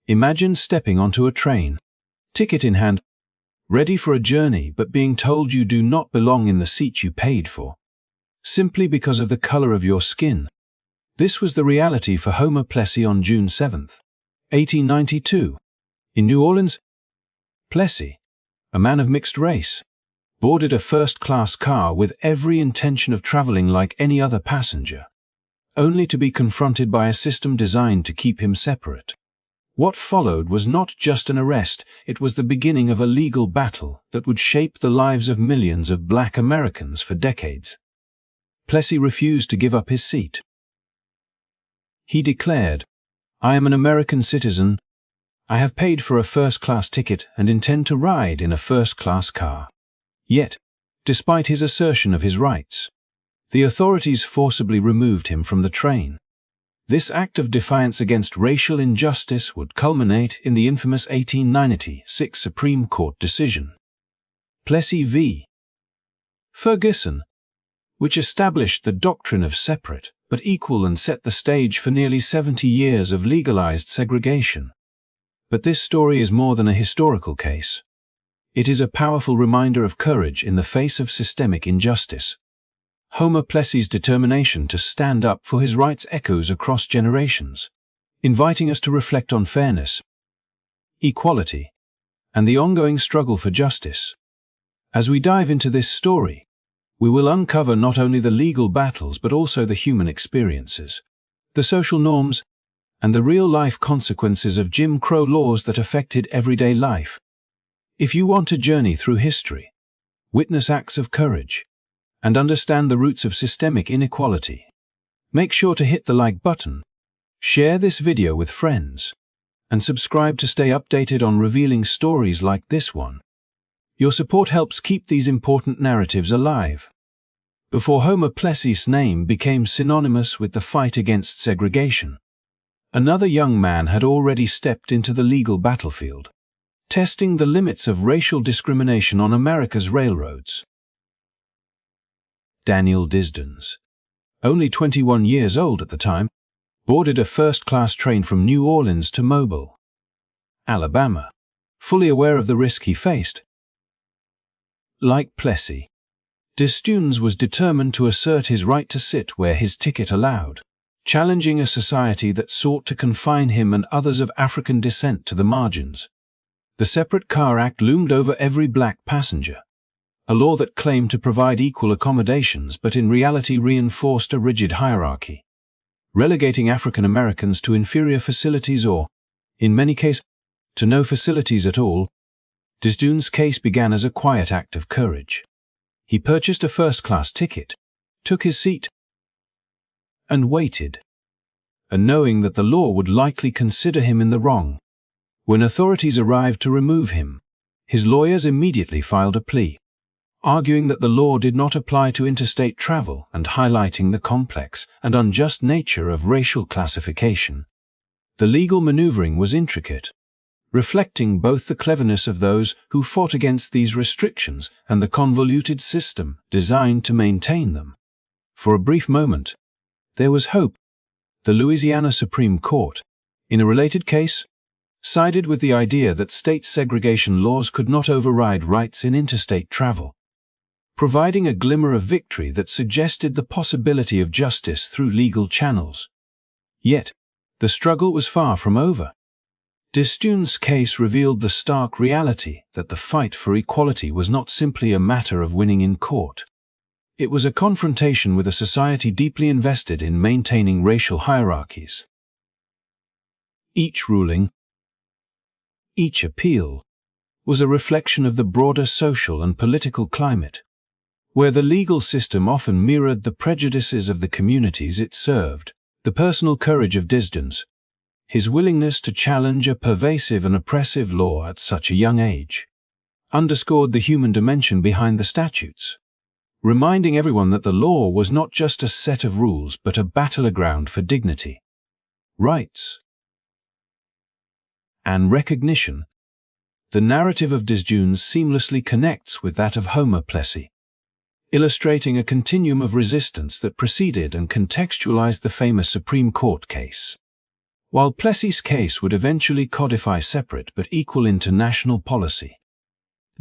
Imagine stepping onto a train, ticket in hand, ready for a journey but being told you do not belong in the seat you paid for, simply because of the color of your skin. This was the reality for Homer Plessy on June 7, 1892. In New Orleans, Plessy, a man of mixed race, boarded a first-class car with every intention of traveling like any other passenger, only to be confronted by a system designed to keep him separate. What followed was not just an arrest, it was the beginning of a legal battle that would shape the lives of millions of Black Americans for decades. Plessy refused to give up his seat. He declared, "I am an American citizen. I have paid for a first-class ticket and intend to ride in a first-class car." Yet, despite his assertion of his rights, the authorities forcibly removed him from the train. This act of defiance against racial injustice would culminate in the infamous 1896 Supreme Court decision, Plessy v. Ferguson, which established the doctrine of separate but equal and set the stage for nearly 70 years of legalized segregation. But this story is more than a historical case. It is a powerful reminder of courage in the face of systemic injustice. Homer Plessy's determination to stand up for his rights echoes across generations, inviting us to reflect on fairness, equality, and the ongoing struggle for justice. As we dive into this story, we will uncover not only the legal battles but also the human experiences, the social norms, and the real-life consequences of Jim Crow laws that affected everyday life. If you want to journey through history, witness acts of courage, and understand the roots of systemic inequality, make sure to hit the like button, share this video with friends, and subscribe to stay updated on revealing stories like this one. Your support helps keep these important narratives alive. Before Homer Plessy's name became synonymous with the fight against segregation, another young man had already stepped into the legal battlefield, testing the limits of racial discrimination on America's railroads. Daniel Disdons, only 21 years old at the time, boarded a first-class train from New Orleans to Mobile, Alabama, fully aware of the risk he faced. Like Plessy, Disdons was determined to assert his right to sit where his ticket allowed, challenging a society that sought to confine him and others of African descent to the margins. The Separate Car Act loomed over every black passenger, a law that claimed to provide equal accommodations but in reality reinforced a rigid hierarchy, relegating African Americans to inferior facilities or, in many cases, to no facilities at all. Disdons' case began as a quiet act of courage. He purchased a first-class ticket, took his seat, and waited, and knowing that the law would likely consider him in the wrong. When authorities arrived to remove him, his lawyers immediately filed a plea, arguing that the law did not apply to interstate travel and highlighting the complex and unjust nature of racial classification. The legal maneuvering was intricate, reflecting both the cleverness of those who fought against these restrictions and the convoluted system designed to maintain them. For a brief moment, there was hope. The Louisiana Supreme Court, in a related case, sided with the idea that state segregation laws could not override rights in interstate travel, providing a glimmer of victory that suggested the possibility of justice through legal channels. Yet, the struggle was far from over. Disdons' case revealed the stark reality that the fight for equality was not simply a matter of winning in court. It was a confrontation with a society deeply invested in maintaining racial hierarchies. Each ruling, each appeal, was a reflection of the broader social and political climate, where the legal system often mirrored the prejudices of the communities it served. The personal courage of Disdons, his willingness to challenge a pervasive and oppressive law at such a young age, underscored the human dimension behind the statutes, reminding everyone that the law was not just a set of rules but a battleground for dignity, rights, and recognition. The narrative of Disdons seamlessly connects with that of Homer Plessy, illustrating a continuum of resistance that preceded and contextualized the famous Supreme Court case. while Plessy's case would eventually codify separate but equal international policy.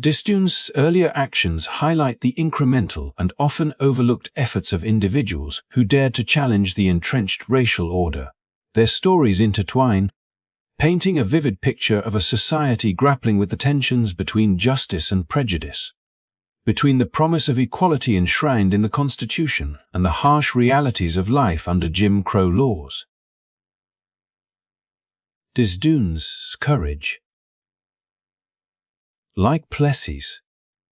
Disdune's earlier actions highlight the incremental and often overlooked efforts of individuals who dared to challenge the entrenched racial order. Their stories intertwine, painting a vivid picture of a society grappling with the tensions between justice and prejudice, between the promise of equality enshrined in the Constitution and the harsh realities of life under Jim Crow laws. Disdune's courage, like Plessy's,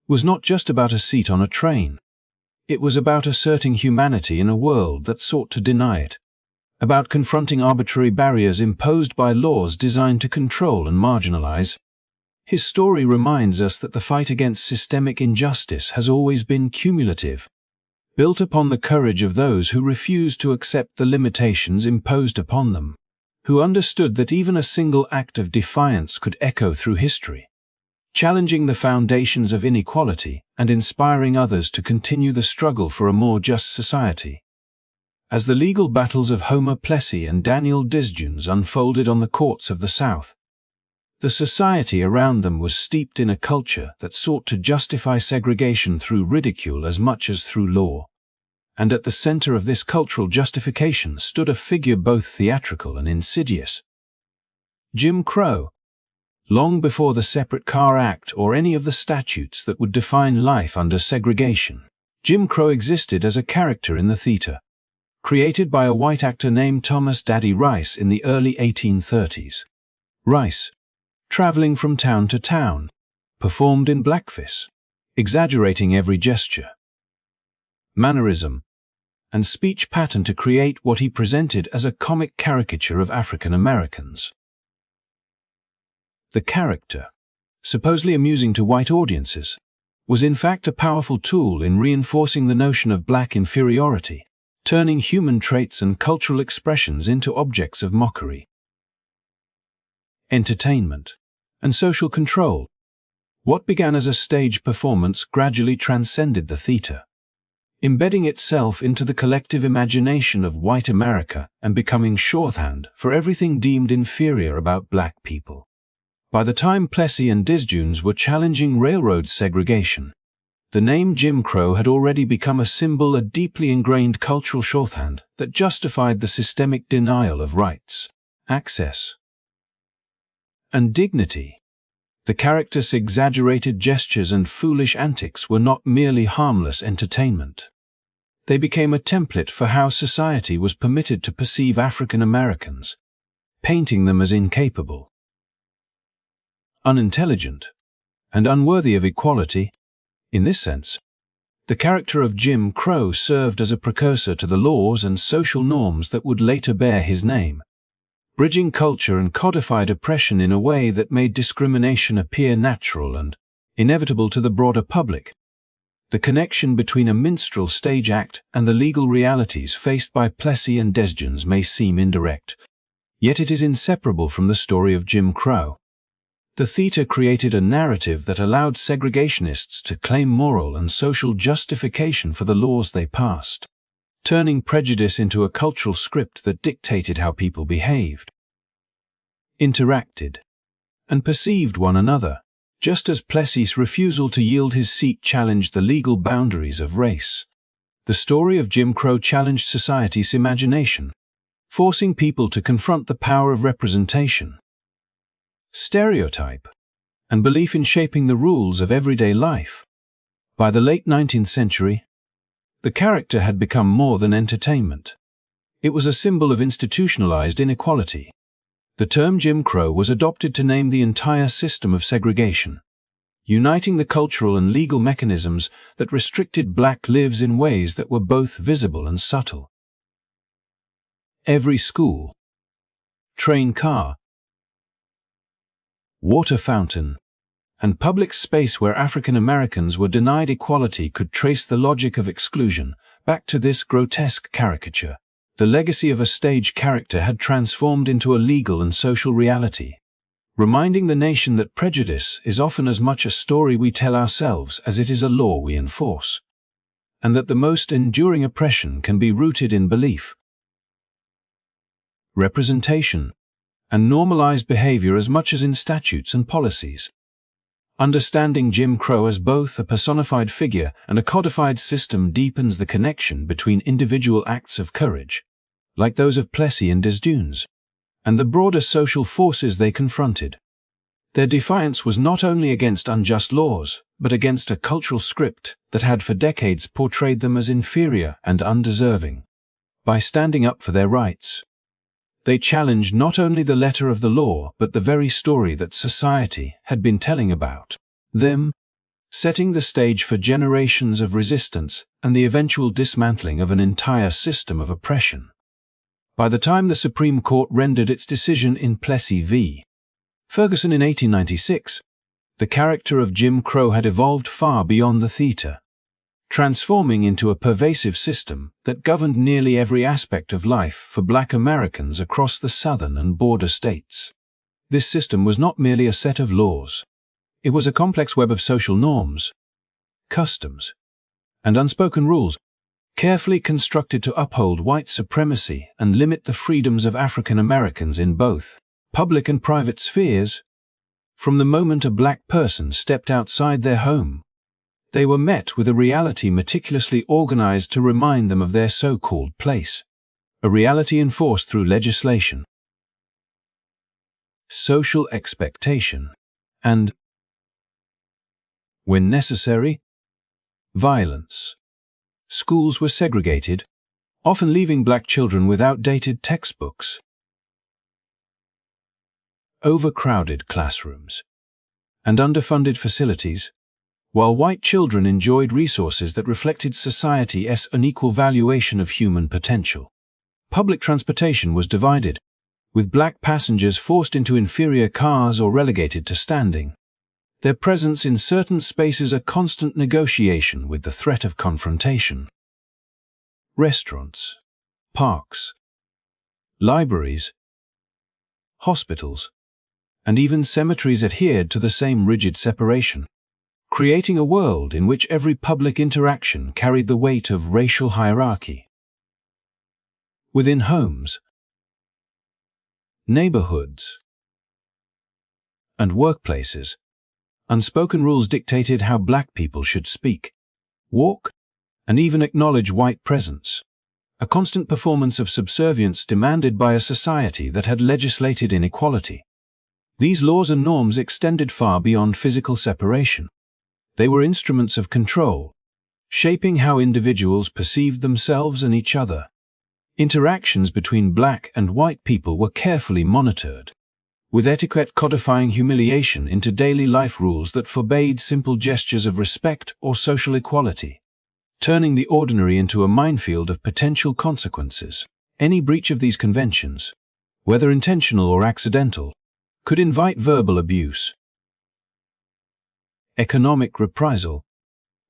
was not just about a seat on a train. It was about asserting humanity in a world that sought to deny it, about confronting arbitrary barriers imposed by laws designed to control and marginalize. His story reminds us that the fight against systemic injustice has always been cumulative, built upon the courage of those who refused to accept the limitations imposed upon them, who understood that even a single act of defiance could echo through history, challenging the foundations of inequality and inspiring others to continue the struggle for a more just society. As the legal battles of Homer Plessy and Daniel Disdunes unfolded on the courts of the South, the society around them was steeped in a culture that sought to justify segregation through ridicule as much as through law. And at the center of this cultural justification stood a figure both theatrical and insidious: Jim Crow. Long before the Separate Car Act or any of the statutes that would define life under segregation, Jim Crow existed as a character in the theater, created by a white actor named Thomas "Daddy" Rice in the early 1830s. Rice, traveling from town to town, performed in blackface, exaggerating every gesture, mannerism, and speech pattern to create what he presented as a comic caricature of African Americans. The character, supposedly amusing to white audiences, was in fact a powerful tool in reinforcing the notion of black inferiority, turning human traits and cultural expressions into objects of mockery. Entertainment and social control. What began as a stage performance gradually transcended the theater, embedding itself into the collective imagination of white America and becoming shorthand for everything deemed inferior about black people. By the time Plessy and Disdunes were challenging railroad segregation, the name Jim Crow had already become a symbol, a deeply ingrained cultural shorthand that justified the systemic denial of rights, access, and dignity. The character's exaggerated gestures and foolish antics were not merely harmless entertainment. They became a template for how society was permitted to perceive African Americans, painting them as incapable, unintelligent, and unworthy of equality. In this sense, the character of Jim Crow served as a precursor to the laws and social norms that would later bear his name, bridging culture and codified oppression in a way that made discrimination appear natural and inevitable to the broader public. The connection between a minstrel stage act and the legal realities faced by Plessy and Disdunes may seem indirect, yet it is inseparable from the story of Jim Crow. The theater created a narrative that allowed segregationists to claim moral and social justification for the laws they passed, turning prejudice into a cultural script that dictated how people behaved, interacted, and perceived one another, just as Plessy's refusal to yield his seat challenged the legal boundaries of race. The story of Jim Crow challenged society's imagination, forcing people to confront the power of representation, stereotype, and belief in shaping the rules of everyday life. By the late 19th century, the character had become more than entertainment. It was a symbol of institutionalized inequality. The term Jim Crow was adopted to name the entire system of segregation, uniting the cultural and legal mechanisms that restricted black lives in ways that were both visible and subtle. Every school, train car, water fountain, and public space where African Americans were denied equality could trace the logic of exclusion back to this grotesque caricature. The legacy of a stage character had transformed into a legal and social reality, reminding the nation that prejudice is often as much a story we tell ourselves as it is a law we enforce, and that the most enduring oppression can be rooted in belief. Representation and normalized behavior as much as in statutes and policies. Understanding Jim Crow as both a personified figure and a codified system deepens the connection between individual acts of courage, like those of Plessy and Desdunes, and the broader social forces they confronted. Their defiance was not only against unjust laws, but against a cultural script that had for decades portrayed them as inferior and undeserving. By standing up for their rights, they challenged not only the letter of the law but the very story that society had been telling about them, setting the stage for generations of resistance and the eventual dismantling of an entire system of oppression. By the time the Supreme Court rendered its decision in Plessy v. Ferguson in 1896, the character of Jim Crow had evolved far beyond the theater, transforming into a pervasive system that governed nearly every aspect of life for Black Americans across the southern and border states. This system was not merely a set of laws. It was a complex web of social norms, customs, and unspoken rules, carefully constructed to uphold white supremacy and limit the freedoms of African Americans in both public and private spheres. From the moment a Black person stepped outside their home, they were met with a reality meticulously organized to remind them of their so-called place, a reality enforced through legislation, social expectation, and, when necessary, violence. Schools were segregated, often leaving Black children with outdated textbooks, overcrowded classrooms, and underfunded facilities, while white children enjoyed resources that reflected society's unequal valuation of human potential. Public transportation was divided, with Black passengers forced into inferior cars or relegated to standing, their presence in certain spaces a constant negotiation with the threat of confrontation. Restaurants, parks, libraries, hospitals, and even cemeteries adhered to the same rigid separation, creating a world in which every public interaction carried the weight of racial hierarchy. Within homes, neighborhoods, and workplaces, unspoken rules dictated how Black people should speak, walk, and even acknowledge white presence, a constant performance of subservience demanded by a society that had legislated inequality. These laws and norms extended far beyond physical separation. They were instruments of control, shaping how individuals perceived themselves and each other. Interactions between Black and white people were carefully monitored, with etiquette codifying humiliation into daily life rules that forbade simple gestures of respect or social equality, turning the ordinary into a minefield of potential consequences. Any breach of these conventions, whether intentional or accidental, could invite verbal abuse, economic reprisal,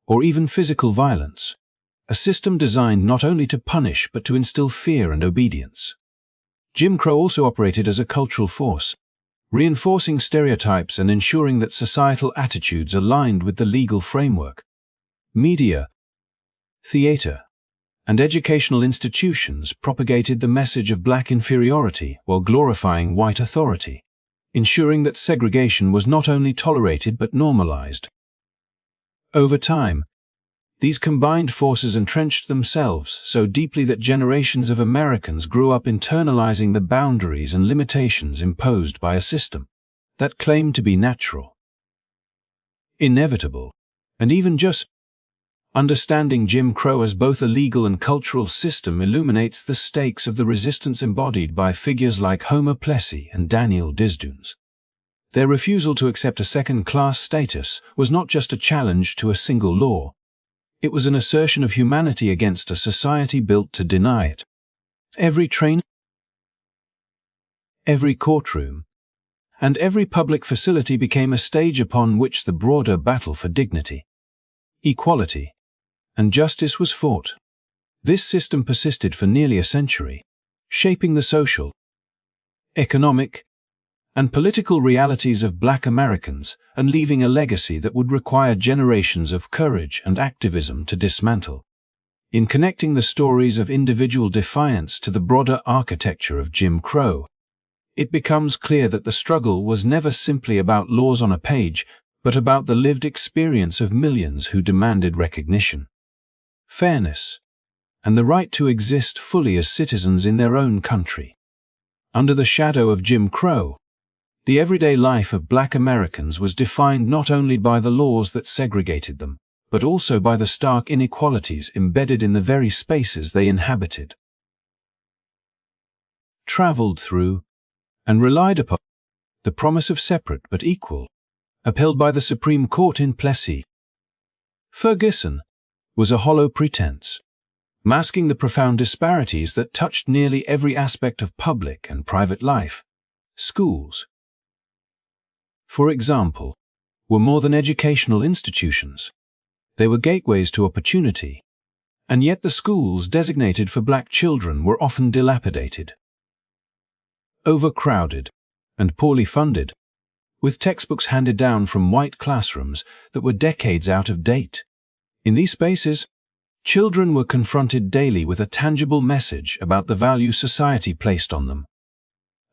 or even physical violence, a system designed not only to punish but to instill fear and obedience. Jim Crow also operated as a cultural force, reinforcing stereotypes and ensuring that societal attitudes aligned with the legal framework. Media, theater, and educational institutions propagated the message of Black inferiority while glorifying white authority, ensuring that segregation was not only tolerated but normalized. Over time, these combined forces entrenched themselves so deeply that generations of Americans grew up internalizing the boundaries and limitations imposed by a system that claimed to be natural, inevitable, and even just. Understanding Jim Crow as both a legal and cultural system illuminates the stakes of the resistance embodied by figures like Homer Plessy and Daniel Desdunes. Their refusal to accept a second-class status was not just a challenge to a single law. It was an assertion of humanity against a society built to deny it. Every train, every courtroom, and every public facility became a stage upon which the broader battle for dignity, equality, and justice was fought. This system persisted for nearly a century, shaping the social, economic, and political realities of Black Americans and leaving a legacy that would require generations of courage and activism to dismantle. In connecting the stories of individual defiance to the broader architecture of Jim Crow, it becomes clear that the struggle was never simply about laws on a page, but about the lived experience of millions who demanded recognition, fairness, and the right to exist fully as citizens in their own country. Under the shadow of Jim Crow, the everyday life of Black Americans was defined not only by the laws that segregated them, but also by the stark inequalities embedded in the very spaces they inhabited, traveled through, and relied upon. The promise of separate but equal, upheld by the Supreme Court in Plessy, Ferguson, was a hollow pretense, masking the profound disparities that touched nearly every aspect of public and private life. Schools, for example, were more than educational institutions. They were gateways to opportunity, and yet the schools designated for Black children were often dilapidated, overcrowded, and poorly funded, with textbooks handed down from white classrooms that were decades out of date. In these spaces, children were confronted daily with a tangible message about the value society placed on them,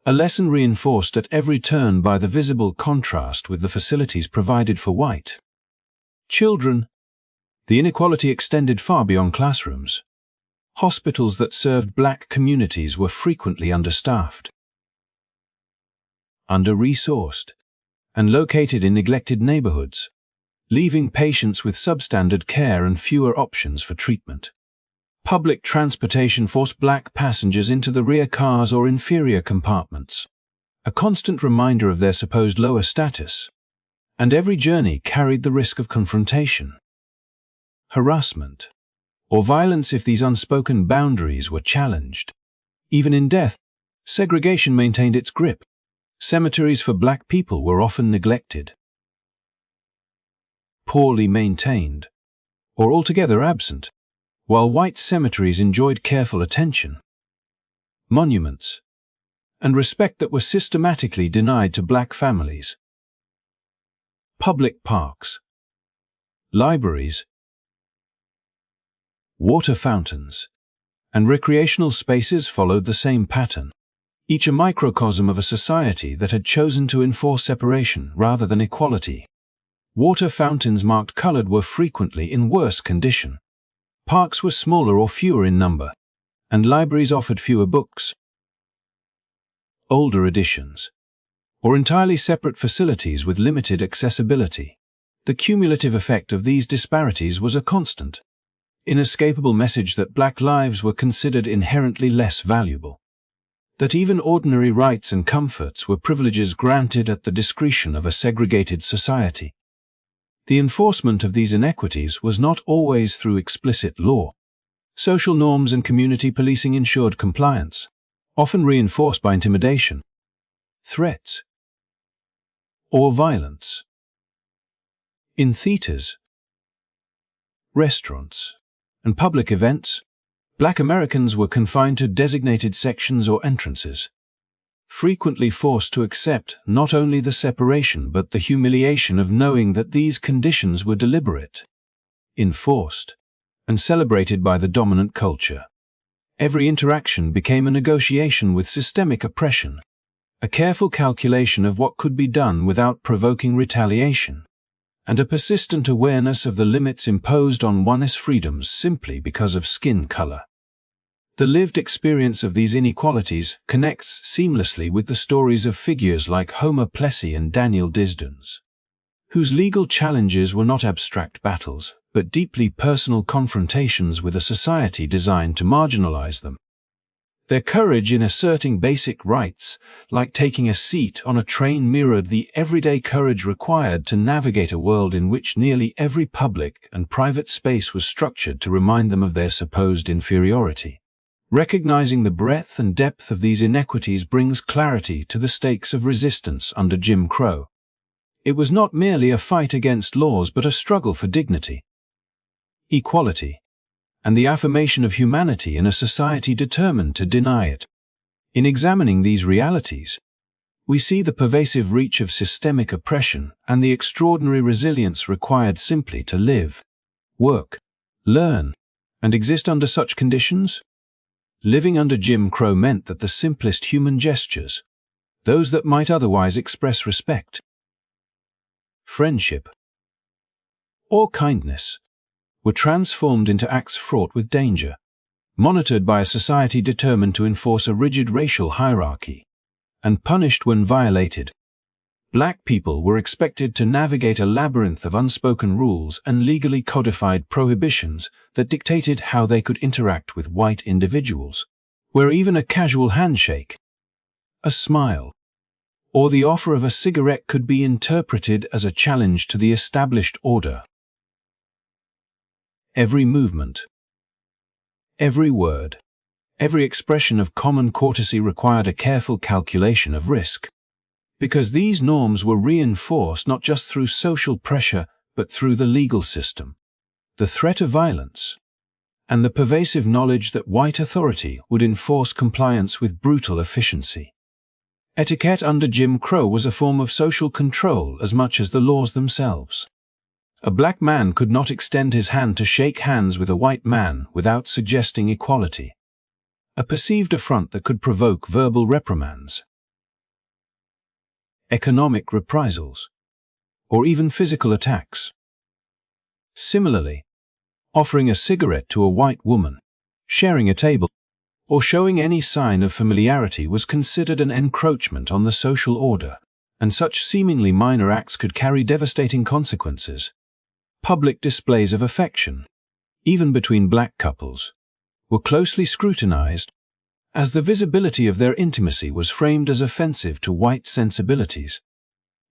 a lesson reinforced at every turn by the visible contrast with the facilities provided for white children. The inequality extended far beyond classrooms. Hospitals that served Black communities were frequently understaffed, under-resourced, and located in neglected neighborhoods, leaving patients with substandard care and fewer options for treatment. Public transportation forced Black passengers into the rear cars or inferior compartments, a constant reminder of their supposed lower status, and every journey carried the risk of confrontation, harassment, or violence if these unspoken boundaries were challenged. Even in death, segregation maintained its grip. Cemeteries for Black people were often neglected, poorly maintained, or altogether absent, while white cemeteries enjoyed careful attention, monuments, and respect that were systematically denied to Black families. Public parks, libraries, water fountains, and recreational spaces followed the same pattern, each a microcosm of a society that had chosen to enforce separation rather than equality. Water fountains marked colored were frequently in worse condition. Parks were smaller or fewer in number, and libraries offered fewer books, older editions, or entirely separate facilities with limited accessibility. The cumulative effect of these disparities was a constant, inescapable message that Black lives were considered inherently less valuable, that even ordinary rights and comforts were privileges granted at the discretion of a segregated society. The enforcement of these inequities was not always through explicit law. Social norms and community policing ensured compliance, often reinforced by intimidation, threats, or violence. In theaters, restaurants, and public events, Black Americans were confined to designated sections or entrances, frequently forced to accept not only the separation but the humiliation of knowing that these conditions were deliberate, enforced, and celebrated by the dominant culture. Every interaction became a negotiation with systemic oppression, a careful calculation of what could be done without provoking retaliation, and a persistent awareness of the limits imposed on one's freedoms simply because of skin color. The lived experience of these inequalities connects seamlessly with the stories of figures like Homer Plessy and Daniel Disdons, whose legal challenges were not abstract battles, but deeply personal confrontations with a society designed to marginalize them. Their courage in asserting basic rights, like taking a seat on a train, mirrored the everyday courage required to navigate a world in which nearly every public and private space was structured to remind them of their supposed inferiority. Recognizing the breadth and depth of these inequities brings clarity to the stakes of resistance under Jim Crow. It was not merely a fight against laws but a struggle for dignity, equality, and the affirmation of humanity in a society determined to deny it. In examining these realities, we see the pervasive reach of systemic oppression and the extraordinary resilience required simply to live, work, learn, and exist under such conditions. Living under Jim Crow meant that the simplest human gestures, those that might otherwise express respect, friendship, or kindness, were transformed into acts fraught with danger, monitored by a society determined to enforce a rigid racial hierarchy, and punished when violated. Black people were expected to navigate a labyrinth of unspoken rules and legally codified prohibitions that dictated how they could interact with white individuals, where even a casual handshake, a smile, or the offer of a cigarette could be interpreted as a challenge to the established order. Every movement, every word, every expression of common courtesy required a careful calculation of risk, because these norms were reinforced not just through social pressure but through the legal system, the threat of violence, and the pervasive knowledge that white authority would enforce compliance with brutal efficiency. Etiquette under Jim Crow was a form of social control as much as the laws themselves. A black man could not extend his hand to shake hands with a white man without suggesting equality, a perceived affront that could provoke verbal reprimands, economic reprisals, or even physical attacks. Similarly, offering a cigarette to a white woman, sharing a table, or showing any sign of familiarity was considered an encroachment on the social order, and such seemingly minor acts could carry devastating consequences. Public displays of affection, even between black couples, were closely scrutinized, as the visibility of their intimacy was framed as offensive to white sensibilities.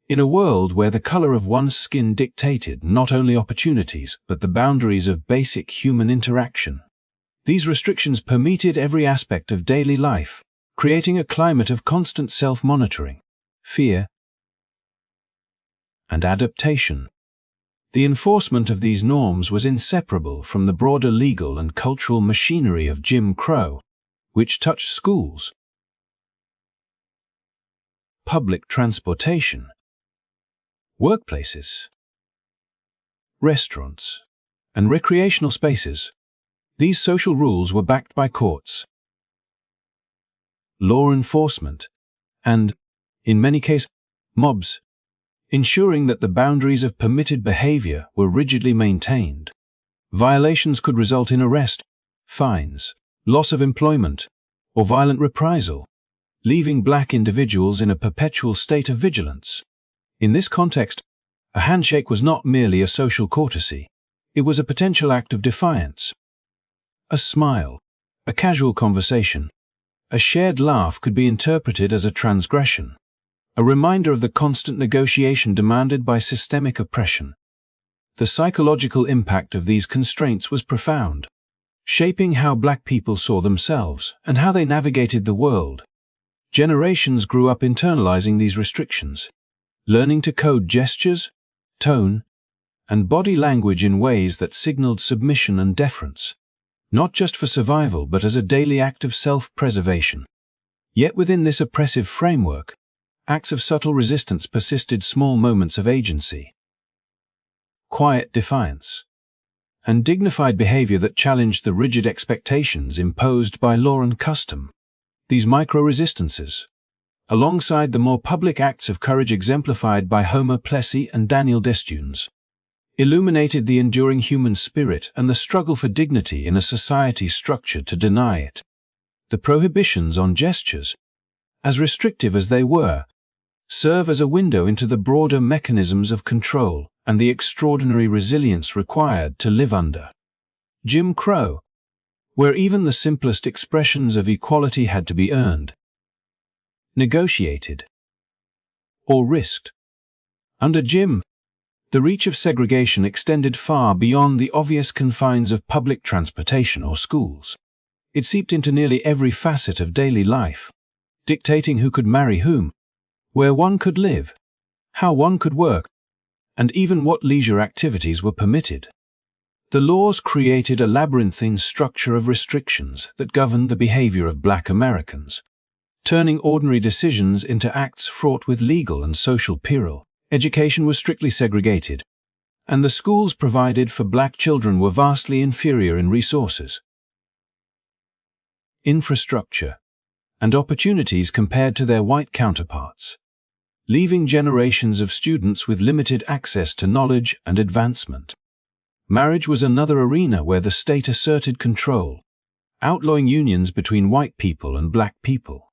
In a world where the color of one's skin dictated not only opportunities but the boundaries of basic human interaction, these restrictions permeated every aspect of daily life, creating a climate of constant self-monitoring, fear, and adaptation. The enforcement of these norms was inseparable from the broader legal and cultural machinery of Jim Crow, which touched schools, public transportation, workplaces, restaurants, and recreational spaces. These social rules were backed by courts, law enforcement, and, in many cases, mobs, ensuring that the boundaries of permitted behavior were rigidly maintained. Violations could result in arrest, fines, loss of employment, or violent reprisal, leaving black individuals in a perpetual state of vigilance. In this context, a handshake was not merely a social courtesy, it was a potential act of defiance. A smile, a casual conversation, a shared laugh could be interpreted as a transgression, a reminder of the constant negotiation demanded by systemic oppression. The psychological impact of these constraints was profound, shaping how black people saw themselves and how they navigated the world. Generations grew up internalizing these restrictions, learning to code gestures, tone, and body language in ways that signaled submission and deference, not just for survival but as a daily act of self-preservation. Yet within this oppressive framework, acts of subtle resistance persisted, small moments of agency, quiet defiance, and dignified behavior that challenged the rigid expectations imposed by law and custom. These micro-resistances, alongside the more public acts of courage exemplified by Homer Plessy and Daniel Destunes, illuminated the enduring human spirit and the struggle for dignity in a society structured to deny it. The prohibitions on gestures, as restrictive as they were, serve as a window into the broader mechanisms of control and the extraordinary resilience required to live under Jim Crow, where even the simplest expressions of equality had to be earned, negotiated, or risked. Under Jim, the reach of segregation extended far beyond the obvious confines of public transportation or schools. It seeped into nearly every facet of daily life, dictating who could marry whom, where one could live, how one could work, and even what leisure activities were permitted. The laws created a labyrinthine structure of restrictions that governed the behavior of black Americans, turning ordinary decisions into acts fraught with legal and social peril. Education was strictly segregated, and the schools provided for black children were vastly inferior in resources, infrastructure, and opportunities compared to their white counterparts, leaving generations of students with limited access to knowledge and advancement. Marriage was another arena where the state asserted control, outlawing unions between white people and black people,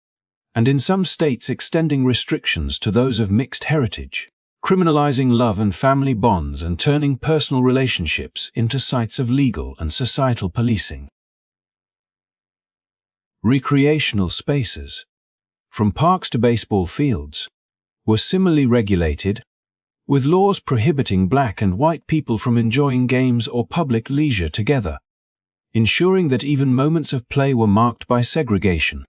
and in some states extending restrictions to those of mixed heritage, criminalizing love and family bonds and turning personal relationships into sites of legal and societal policing. Recreational spaces, from parks to baseball fields, were similarly regulated, with laws prohibiting black and white people from enjoying games or public leisure together, ensuring that even moments of play were marked by segregation.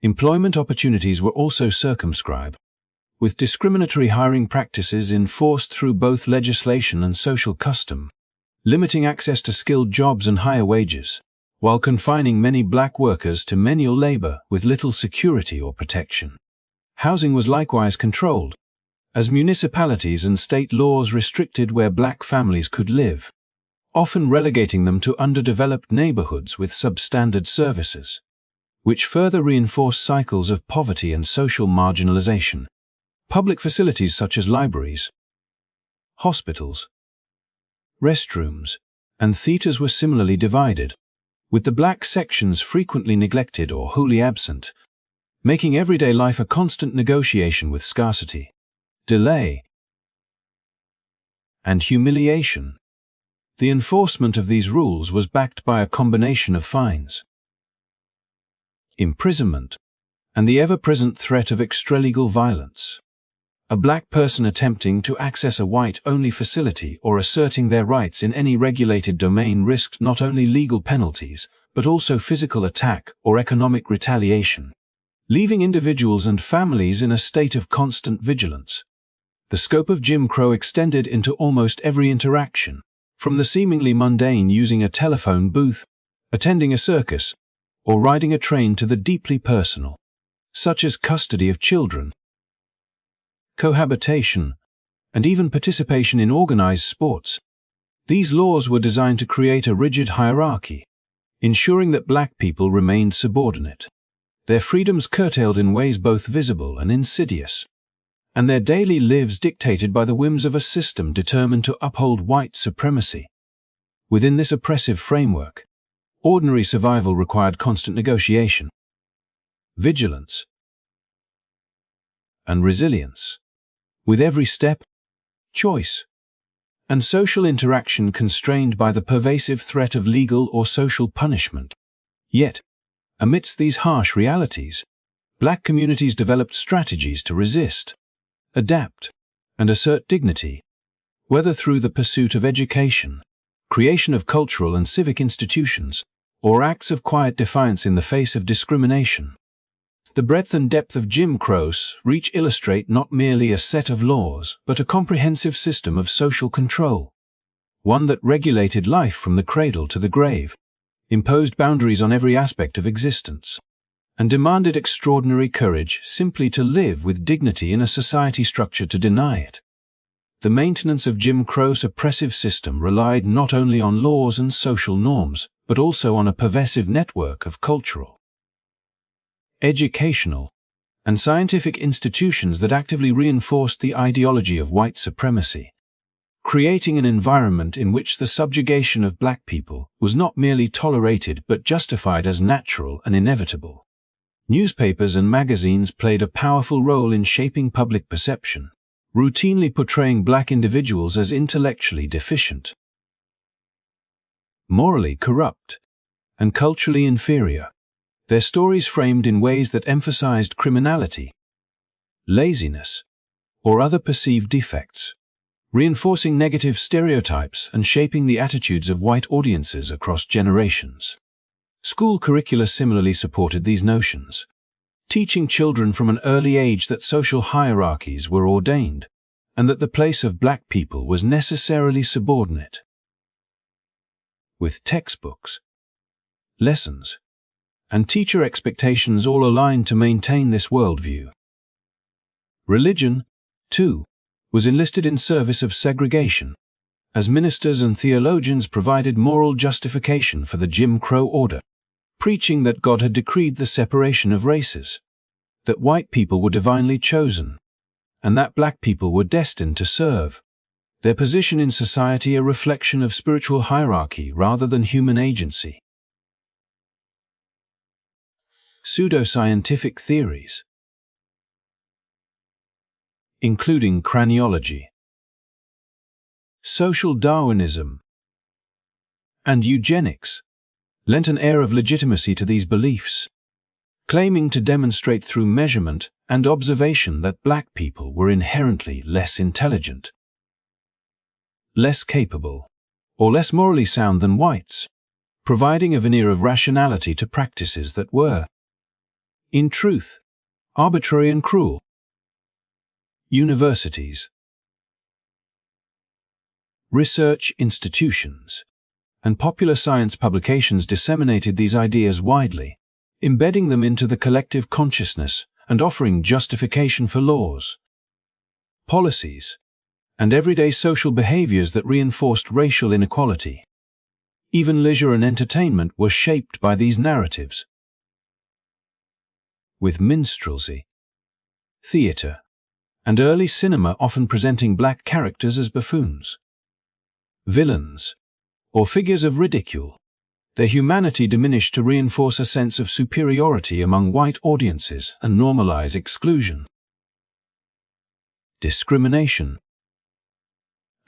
Employment opportunities were also circumscribed, with discriminatory hiring practices enforced through both legislation and social custom, limiting access to skilled jobs and higher wages, while confining many black workers to menial labor with little security or protection. Housing was likewise controlled, as municipalities and state laws restricted where black families could live, often relegating them to underdeveloped neighborhoods with substandard services, which further reinforced cycles of poverty and social marginalization. Public facilities such as libraries, hospitals, restrooms, and theaters were similarly divided, with the black sections frequently neglected or wholly absent, making everyday life a constant negotiation with scarcity, delay, and humiliation. The enforcement of these rules was backed by a combination of fines, imprisonment, and the ever-present threat of extralegal violence. A black person attempting to access a white-only facility or asserting their rights in any regulated domain risked not only legal penalties, but also physical attack or economic retaliation, leaving individuals and families in a state of constant vigilance. The scope of Jim Crow extended into almost every interaction, from the seemingly mundane using a telephone booth, attending a circus, or riding a train to the deeply personal, such as custody of children, cohabitation, and even participation in organized sports. These laws were designed to create a rigid hierarchy, ensuring that black people remained subordinate, their freedoms curtailed in ways both visible and insidious, and their daily lives dictated by the whims of a system determined to uphold white supremacy. Within this oppressive framework, ordinary survival required constant negotiation, vigilance, and resilience, with every step, choice, and social interaction constrained by the pervasive threat of legal or social punishment. Yet, amidst these harsh realities, black communities developed strategies to resist, adapt, and assert dignity, whether through the pursuit of education, creation of cultural and civic institutions, or acts of quiet defiance in the face of discrimination. The breadth and depth of Jim Crow's reach illustrate not merely a set of laws, but a comprehensive system of social control, one that regulated life from the cradle to the grave, imposed boundaries on every aspect of existence, and demanded extraordinary courage simply to live with dignity in a society structured to deny it. The maintenance of Jim Crow's oppressive system relied not only on laws and social norms, but also on a pervasive network of cultural, educational, and scientific institutions that actively reinforced the ideology of white supremacy, creating an environment in which the subjugation of black people was not merely tolerated but justified as natural and inevitable. Newspapers and magazines played a powerful role in shaping public perception, routinely portraying black individuals as intellectually deficient, morally corrupt, and culturally inferior, their stories framed in ways that emphasized criminality, laziness, or other perceived defects, reinforcing negative stereotypes and shaping the attitudes of white audiences across generations. School curricula similarly supported these notions, teaching children from an early age that social hierarchies were ordained, and that the place of black people was necessarily subordinate. With textbooks, lessons, and teacher expectations all aligned to maintain this worldview. Religion, too, was enlisted in service of segregation, as ministers and theologians provided moral justification for the Jim Crow order. preaching that God had decreed the separation of races, that white people were divinely chosen, and that black people were destined to serve. Their position in society a reflection of spiritual hierarchy rather than human agency. Pseudoscientific theories, including craniology, social Darwinism, and eugenics, lent an air of legitimacy to these beliefs, claiming to demonstrate through measurement and observation that black people were inherently less intelligent, less capable, or less morally sound than whites, providing a veneer of rationality to practices that were, in truth, arbitrary and cruel. Universities, research institutions, and popular science publications disseminated these ideas widely, embedding them into the collective consciousness and offering justification for laws, policies, and everyday social behaviors that reinforced racial inequality. Even leisure and entertainment were shaped by these narratives, with minstrelsy, theater, and early cinema often presenting black characters as buffoons, villains, or figures of ridicule, their humanity diminished to reinforce a sense of superiority among white audiences and normalize exclusion, discrimination,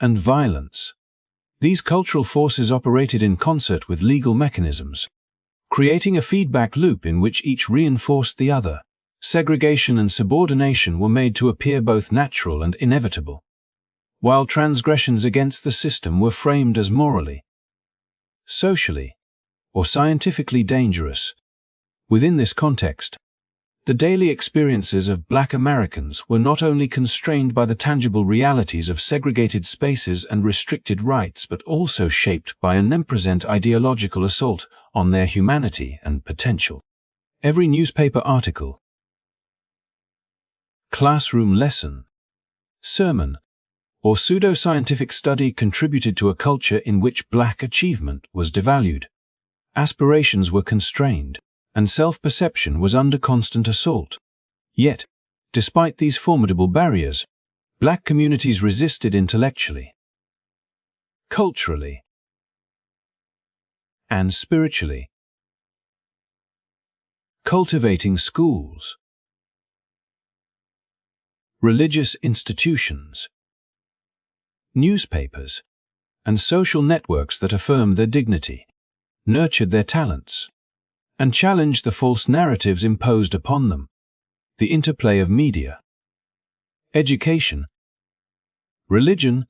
and violence. These cultural forces operated in concert with legal mechanisms, creating a feedback loop in which each reinforced the other. Segregation and subordination were made to appear both natural and inevitable, while transgressions against the system were framed as morally, socially, or scientifically dangerous. Within this context, the daily experiences of black Americans were not only constrained by the tangible realities of segregated spaces and restricted rights but also shaped by an omnipresent ideological assault on their humanity and potential. Every newspaper article, classroom lesson, sermon, or pseudoscientific study contributed to a culture in which black achievement was devalued, aspirations were constrained, and self-perception was under constant assault. Yet, despite these formidable barriers, black communities resisted intellectually, culturally, and spiritually. Cultivating schools, religious institutions, newspapers, and social networks that affirmed their dignity, nurtured their talents, and challenged the false narratives imposed upon them. The interplay of media, education, religion,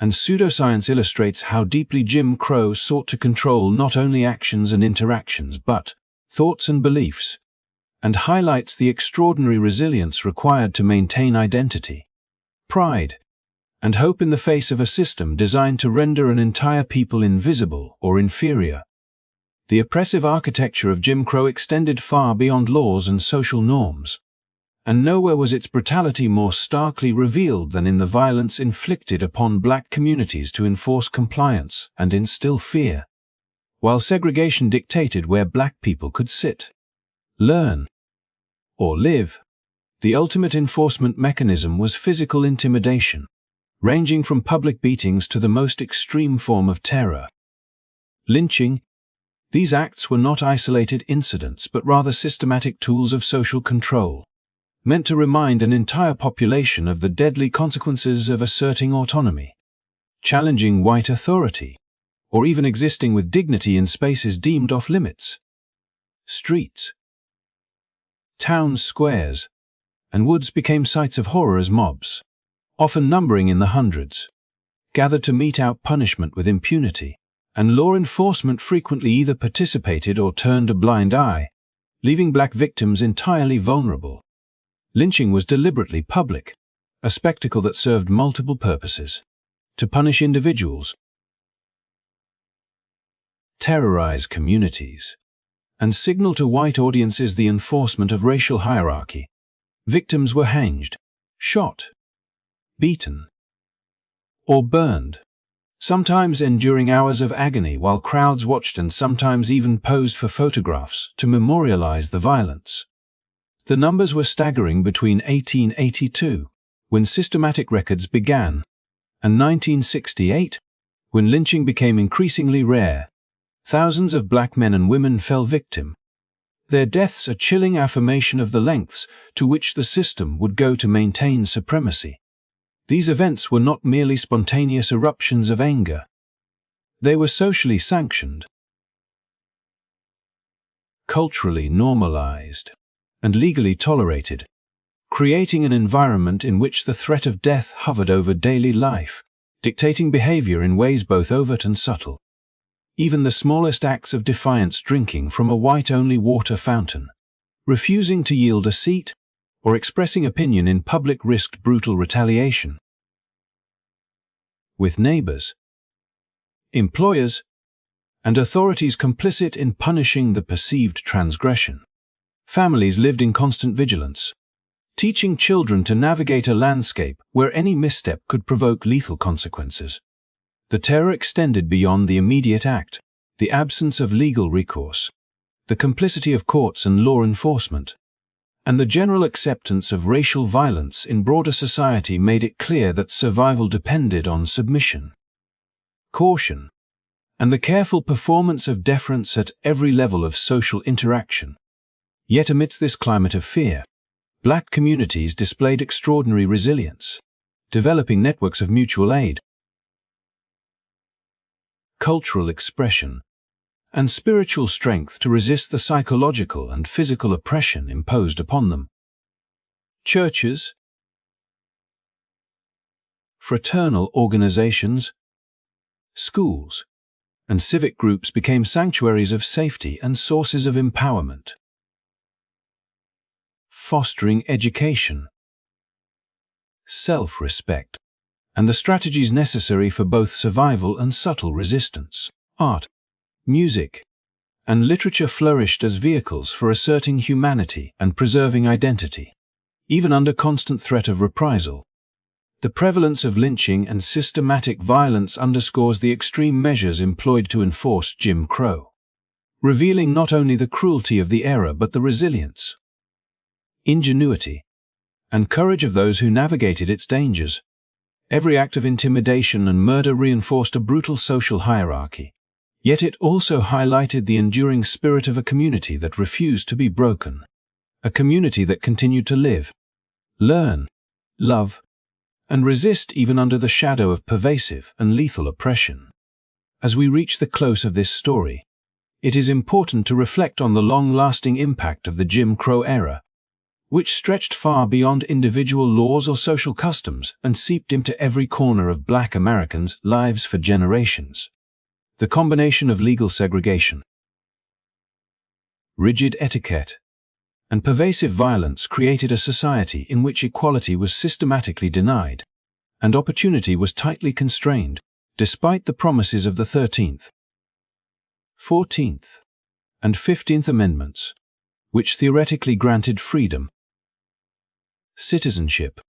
and pseudoscience illustrates how deeply Jim Crow sought to control not only actions and interactions but thoughts and beliefs, and highlights the extraordinary resilience required to maintain identity, pride, and hope in the face of a system designed to render an entire people invisible or inferior. The oppressive architecture of Jim Crow extended far beyond laws and social norms, and nowhere was its brutality more starkly revealed than in the violence inflicted upon black communities to enforce compliance and instill fear. While segregation dictated where black people could sit, learn, or live, the ultimate enforcement mechanism was physical intimidation, ranging from public beatings to the most extreme form of terror, lynching. These acts were not isolated incidents but rather systematic tools of social control, meant to remind an entire population of the deadly consequences of asserting autonomy, challenging white authority, or even existing with dignity in spaces deemed off-limits. Streets, towns, squares, and woods became sites of horror as mobs, often numbering in the hundreds, gathered to mete out punishment with impunity, and law enforcement frequently either participated or turned a blind eye, leaving black victims entirely vulnerable. Lynching was deliberately public, a spectacle that served multiple purposes: to punish individuals, terrorize communities, and signal to white audiences the enforcement of racial hierarchy. Victims were hanged, shot, beaten, or burned, sometimes enduring hours of agony while crowds watched and sometimes even posed for photographs to memorialize the violence. The numbers were staggering between 1882, when systematic records began, and 1968, when lynching became increasingly rare. Thousands of black men and women fell victim. Their deaths a chilling affirmation of the lengths to which the system would go to maintain supremacy. These events were not merely spontaneous eruptions of anger. They were socially sanctioned, culturally normalized, and legally tolerated, creating an environment in which the threat of death hovered over daily life, dictating behavior in ways both overt and subtle. Even the smallest acts of defiance, drinking from a white-only water fountain, refusing to yield a seat, or expressing opinion in public risked brutal retaliation. With neighbors, employers, and authorities complicit in punishing the perceived transgression, families lived in constant vigilance, teaching children to navigate a landscape where any misstep could provoke lethal consequences. The terror extended beyond the immediate act, the absence of legal recourse, the complicity of courts and law enforcement, and the general acceptance of racial violence in broader society made it clear that survival depended on submission, caution, and the careful performance of deference at every level of social interaction. Yet amidst this climate of fear, black communities displayed extraordinary resilience, developing networks of mutual aid, cultural expression, and spiritual strength to resist the psychological and physical oppression imposed upon them. Churches, fraternal organizations, schools, and civic groups became sanctuaries of safety and sources of empowerment, fostering education, self-respect, and the strategies necessary for both survival and subtle resistance. Art, music, and literature flourished as vehicles for asserting humanity and preserving identity, even under constant threat of reprisal. The prevalence of lynching and systematic violence underscores the extreme measures employed to enforce Jim Crow, revealing not only the cruelty of the era but the resilience, ingenuity, and courage of those who navigated its dangers. Every act of intimidation and murder reinforced a brutal social hierarchy, yet it also highlighted the enduring spirit of a community that refused to be broken, a community that continued to live, learn, love, and resist even under the shadow of pervasive and lethal oppression. As we reach the close of this story, it is important to reflect on the long-lasting impact of the Jim Crow era, which stretched far beyond individual laws or social customs and seeped into every corner of Black Americans' lives for generations. The combination of legal segregation, rigid etiquette, and pervasive violence created a society in which equality was systematically denied, and opportunity was tightly constrained, despite the promises of the 13th, 14th, and 15th Amendments, which theoretically granted freedom, citizenship,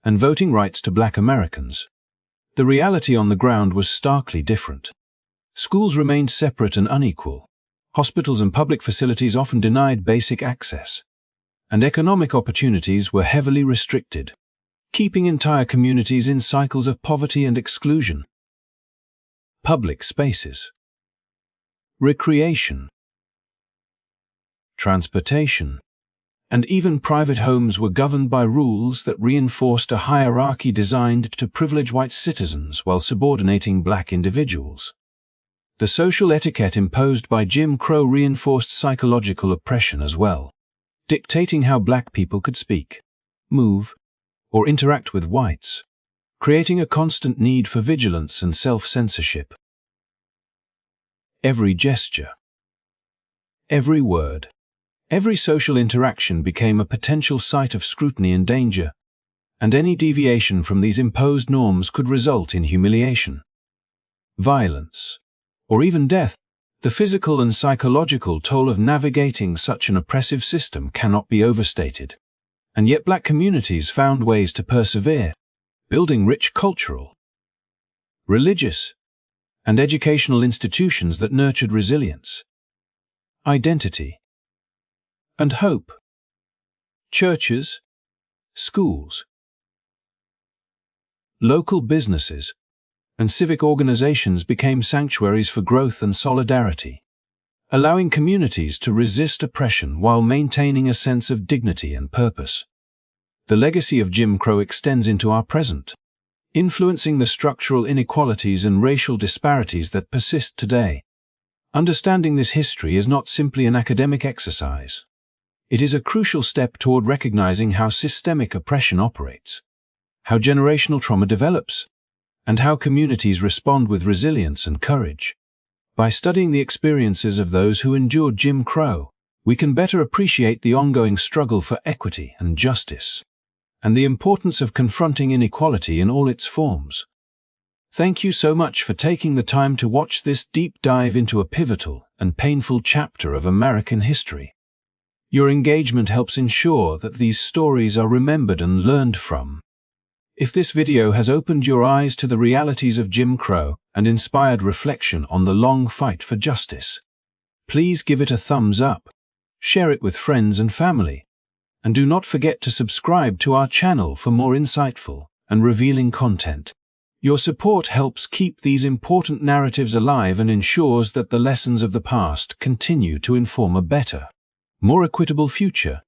and voting rights to Black Americans. The reality on the ground was starkly different. Schools remained separate and unequal, hospitals and public facilities often denied basic access, and economic opportunities were heavily restricted, keeping entire communities in cycles of poverty and exclusion. Public spaces, recreation, transportation, and even private homes were governed by rules that reinforced a hierarchy designed to privilege white citizens while subordinating Black individuals. The social etiquette imposed by Jim Crow reinforced psychological oppression as well, dictating how Black people could speak, move, or interact with whites, creating a constant need for vigilance and self-censorship. Every gesture, every word, every social interaction became a potential site of scrutiny and danger, and any deviation from these imposed norms could result in humiliation, violence, or even death. The physical and psychological toll of navigating such an oppressive system cannot be overstated. And yet Black communities found ways to persevere, building rich cultural, religious, and educational institutions that nurtured resilience, identity, and hope. Churches, schools, local businesses, and civic organizations became sanctuaries for growth and solidarity, allowing communities to resist oppression while maintaining a sense of dignity and purpose. The legacy of Jim Crow extends into our present, influencing the structural inequalities and racial disparities that persist today. Understanding this history is not simply an academic exercise. It is a crucial step toward recognizing how systemic oppression operates, how generational trauma develops, and how communities respond with resilience and courage. By studying the experiences of those who endured Jim Crow, we can better appreciate the ongoing struggle for equity and justice, and the importance of confronting inequality in all its forms. Thank you so much for taking the time to watch this deep dive into a pivotal and painful chapter of American history. Your engagement helps ensure that these stories are remembered and learned from. If this video has opened your eyes to the realities of Jim Crow and inspired reflection on the long fight for justice, please give it a thumbs up, share it with friends and family, and do not forget to subscribe to our channel for more insightful and revealing content. Your support helps keep these important narratives alive and ensures that the lessons of the past continue to inform a better, more equitable future.